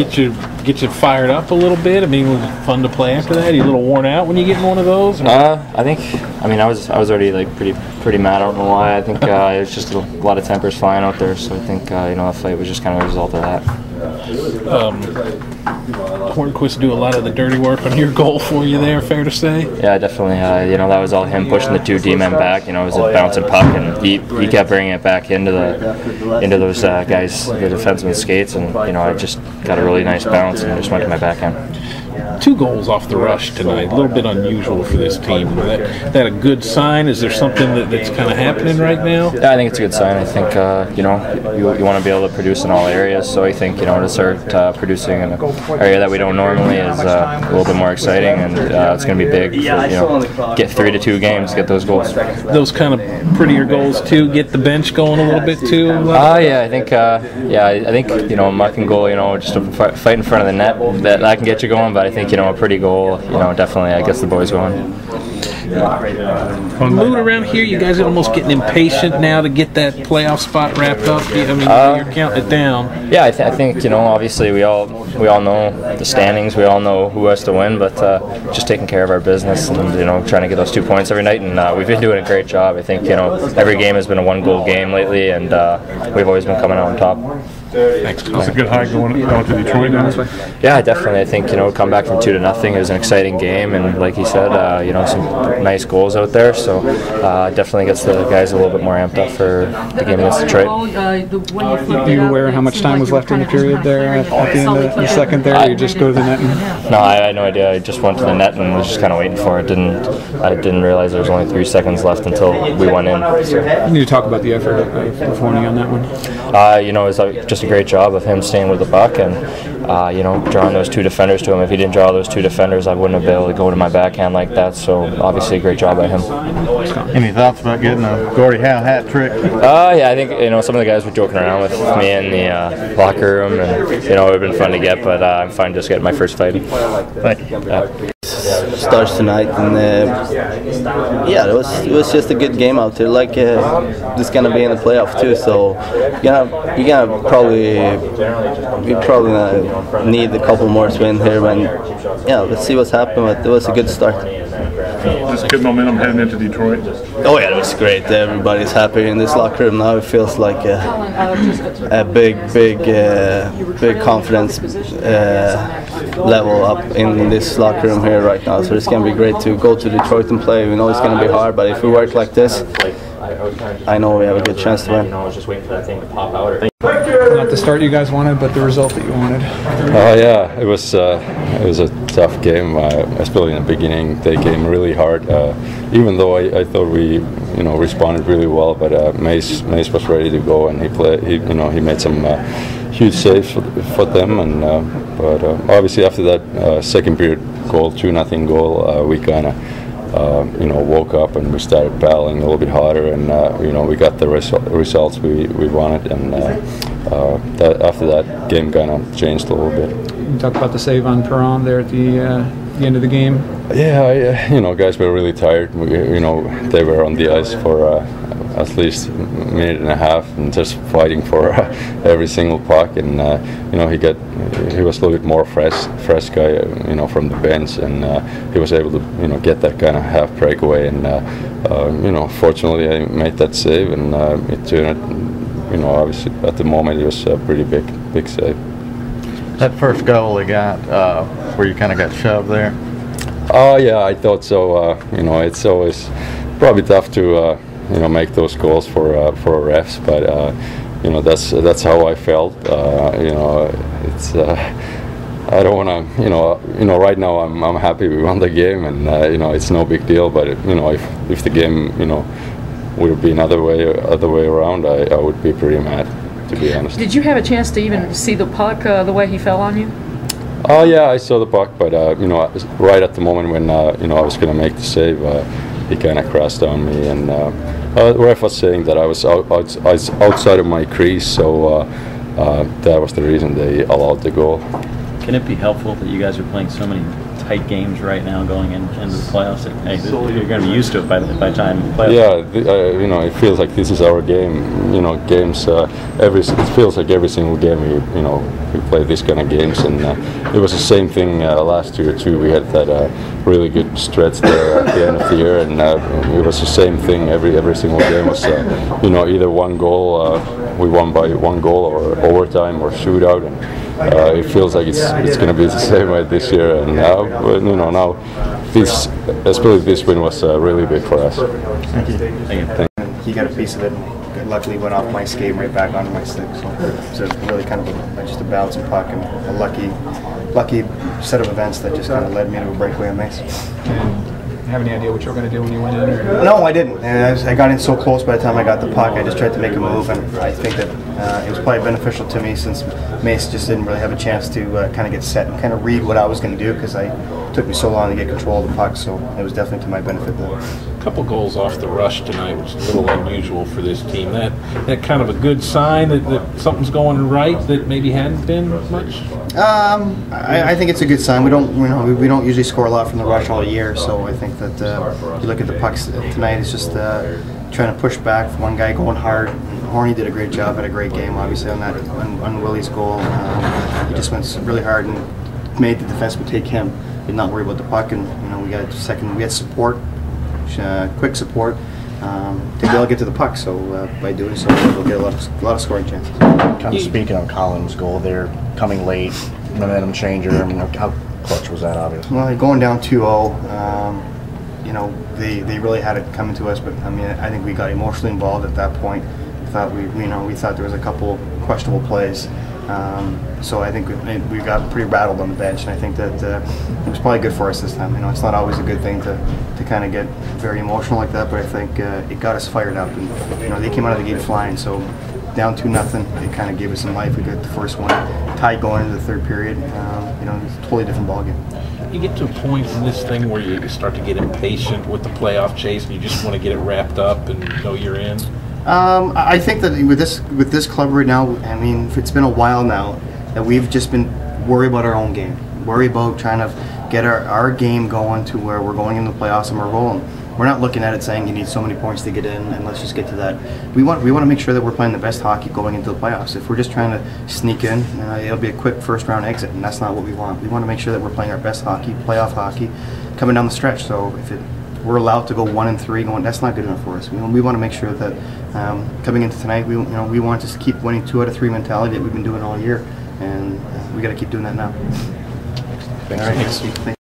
get you fired up a little bit? I mean, was it fun to play after that? Are you a little worn out when you get in one of those? I was already like pretty mad. I don't know why. I think it was just a lot of tempers flying out there. So I think that fight was just kind of a result of that. Hornqvist do a lot of the dirty work on your goal for you there, fair to say? Yeah, definitely. That was all him pushing the 2 D-men back. It was a bouncing puck, and he kept bringing it back into those guys, the defenseman's skates, and I just got a really nice bounce and just went to my backhand. 2 goals off the rush tonight, a little bit unusual for this team. Is that a good sign? Is there something that's kind of happening right now? Yeah, I think it's a good sign. I think you want to be able to produce in all areas. So I think to start producing in an area that we don't normally is a little bit more exciting, and it's going to be big. Get 3-2 games, get those goals. Those kind of prettier goals too. Get the bench going a little bit too. Yeah, I think mucking goal. Just a fight in front of the net that can get you going. But I think a pretty goal, definitely I guess the boys going. Moving around here, you guys are almost getting impatient now to get that playoff spot wrapped up. I mean, you're counting it down. Yeah, I think obviously we all know the standings, we all know who has to win, but just taking care of our business and trying to get those 2 points every night, and we've been doing a great job. I think every game has been a 1-goal game lately, and we've always been coming out on top. Thanks. It's a good high going to Detroit now. Yeah, definitely. I think come back from 2-0. It was an exciting game, and like he said, some nice goals out there. So definitely gets the guys a little bit more amped up for the game against Detroit. Are you aware how much time was left in the period there at the end of the second there? Or you just go to the net? No, I had no idea. I just went to the net and was just kind of waiting for it. I didn't realize there was only 3 seconds left until we went in. So. Can you talk about the effort of Horny on that one? It was just a great job of him staying with the puck and drawing those 2 defenders to him. If he didn't draw those 2 defenders, I wouldn't have been able to go to my backhand like that. So obviously a great job by him. Any thoughts about getting a Gordie Howe hat trick? Yeah, I think some of the guys were joking around with me in the locker room, and it would have been fun to get, but I'm fine just getting my first fight. Thank you. Starts tonight, and it was just a good game out there. Like it's gonna be in the playoff too, so you're gonna probably need a couple more wins here. When let's see what's happening. But it was a good start. Just good momentum heading into Detroit. Oh yeah, it was great. Everybody's happy in this locker room now. It feels like a big confidence level up in this locker room here right now. So it's going to be great to go to Detroit and play. We know it's going to be hard, but if we work like this, I know we have a good chance to win. Not the start you guys wanted, but the result that you wanted. Yeah, it was a tough game, especially in the beginning. They came really hard, even though I thought we responded really well. But Mace was ready to go, and he made some huge saves for them. And but obviously after that second period goal, 2-0 goal, we kind of woke up and we started battling a little bit harder, and we got the results we wanted, and after that game kind of changed a little bit. You talk about the save on Perron there at the end of the game. Yeah, guys were really tired. They were on the ice for at least a minute and a half and just fighting for every single puck, and he was a little bit more fresh guy, from the bench, and he was able to get that kind of half breakaway, and fortunately I made that save, and it turned, obviously at the moment it was a pretty big save. That first goal they got, where you kind of got shoved there? Oh yeah, I thought so. It's always probably tough to make those goals for refs, but that's how I felt. It's I don't want to right now I'm happy we won the game, and it's no big deal. But if the game would have been other way around, I would be pretty mad, to be honest. Did you have a chance to even see the puck the way he fell on you? Oh yeah, I saw the puck, but right at the moment when I was going to make the save, he kind of crashed on me, and the ref was saying that I was outside of my crease, so that was the reason they allowed the goal. Can it be helpful that you guys are playing so many tight games right now going into the playoffs. You're going to be used to it by the time the playoffs. Yeah, you know, it feels like this is our game. You know, games. It feels like every single game we play this kind of games, and it was the same thing last year too. We had that really good stretch there at the end of the year, and it was the same thing. Every single game was you know, either one goal, we won by one goal, or overtime or shootout, and it feels like it's going to be the same way this year. And you know, now this, especially this win, was really big for us. Thank you. He got a piece of it. Luckily, went off my skate right back onto my stick. So it's really kind of just a bouncing puck and a lucky set of events that just kind of led me to a breakaway on Mace. Do you have any idea what you were going to do when you went in? No, I didn't. And I got in so close by the time I got the puck. I just tried to make a move, and I think that it was probably beneficial to me since Mace just didn't really have a chance to kind of get set and kind of read what I was going to do, because it took me so long to get control of the puck. So it was definitely to my benefit there. A couple goals off the rush tonight, which is a little unusual for this team. That kind of a good sign that something's going right that maybe hadn't been much. I think it's a good sign. We don't usually score a lot from the rush all year, so I think that you look at the pucks tonight, it's just trying to push back. One guy going hard. Horny did a great job, had a great game, obviously on that on Willie's goal. He just went really hard and made the defenseman take him. Did not worry about the puck, and we got support, quick support to be able to get to the puck. So by doing so, we'll get a lot of scoring chances. Kind of speaking on Colin's goal there, coming late, momentum changer. I mean, how clutch was that, obviously? Well, going down 2-0, they really had it coming to us, but I mean, I think we got emotionally involved at that point. We thought there was a couple questionable plays. So I think we got pretty rattled on the bench, and I think that it was probably good for us this time. It's not always a good thing to kind of get very emotional like that, but I think it got us fired up, and they came out of the gate flying. So down 2-0, it kind of gave us some life. We got the first one tied going into the third period. It's a totally different ballgame. You get to a point in this thing where you start to get impatient with the playoff chase, and you just want to get it wrapped up and know you're in. I think that with this club right now, I mean, it's been a while now that we've just been worried about our own game, worry about trying to get our game going to where we're going into the playoffs and we're rolling. We're not looking at it saying you need so many points to get in and let's just get to that. We want to make sure that we're playing the best hockey going into the playoffs. If we're just trying to sneak in, it'll be a quick first round exit, and that's not what we want. We want to make sure that we're playing our best hockey, playoff hockey, coming down the stretch. So if we're allowed to go 1-3, that's not good enough for us. We want to make sure that coming into tonight, we want to keep winning 2 out of 3 mentality that we've been doing all year, and we got to keep doing that now. Thanks. All right, thanks.